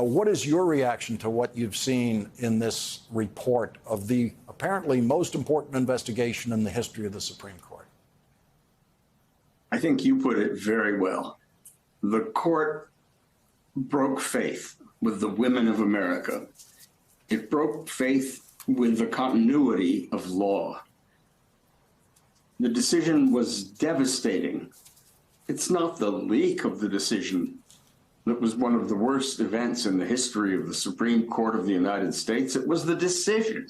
What is your reaction to what you've seen in this report of the apparently most important investigation in the history of the Supreme Court? I think you put it very well. The court broke faith with the women of America. It broke faith with the continuity of law. The decision was devastating. It's not the leak of the decision that was one of the worst events in the history of the Supreme Court of the United States. It was the decision.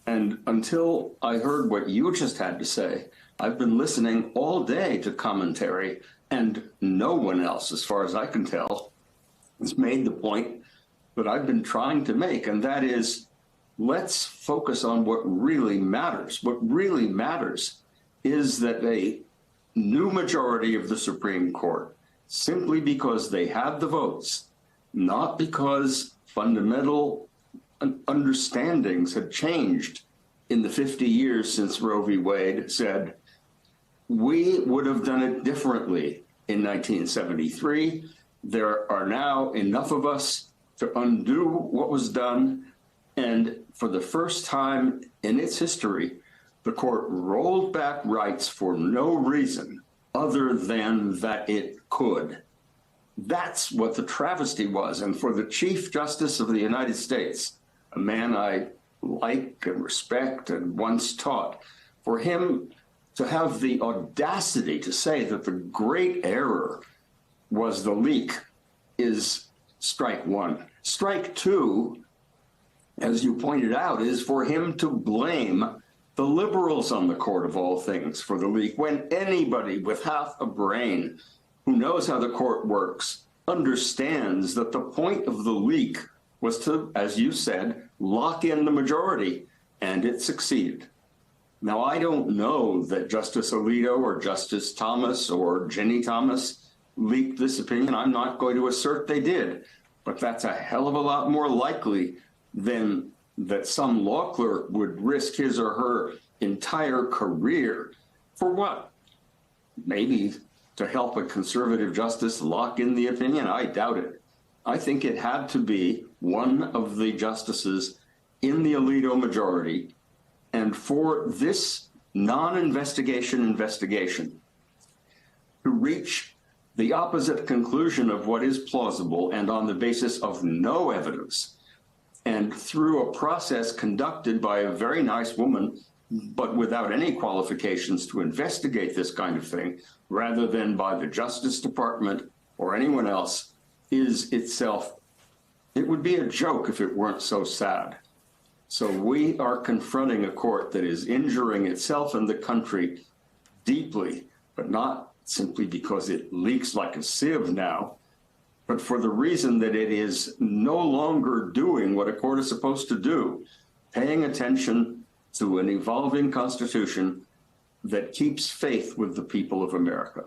And until I heard what you just had to say, I've been listening all day to commentary, and no one else, as far as I can tell, has made the point that I've been trying to make, and that is, let's focus on what really matters. What really matters is that a new majority of the Supreme Court, simply because they had the votes, not because fundamental understandings had changed in the 50 years since Roe v. Wade, said, we would have done it differently in 1973. There are now enough of us to undo what was done. And for the first time in its history, the court rolled back rights for no reason other than that it could. That's what the travesty was. And for the Chief Justice of the United States, a man I like and respect and once taught, for him to have the audacity to say that the great error was the leak is strike one. Strike two, as you pointed out, is for him to blame the liberals on the court of all things for the leak, when anybody with half a brain who knows how the court works understands that the point of the leak was to, as you said, lock in the majority, and it succeeded. Now, I don't know that Justice Alito or Justice Thomas or Ginny Thomas leaked this opinion. I'm not going to assert they did, but that's a hell of a lot more likely than that some law clerk would risk his or her entire career. For what? Maybe to help a conservative justice lock in the opinion? I doubt it. I think it had to be one of the justices in the Alito majority. And for this non-investigation investigation to reach the opposite conclusion of what is plausible and on the basis of no evidence, and through a process conducted by a very nice woman, but without any qualifications to investigate this kind of thing, rather than by the Justice Department or anyone else, is itself, it would be a joke if it weren't so sad. So we are confronting a court that is injuring itself and the country deeply, but not simply because it leaks like a sieve now, but for the reason that it is no longer doing what a court is supposed to do, paying attention to an evolving Constitution that keeps faith with the people of America.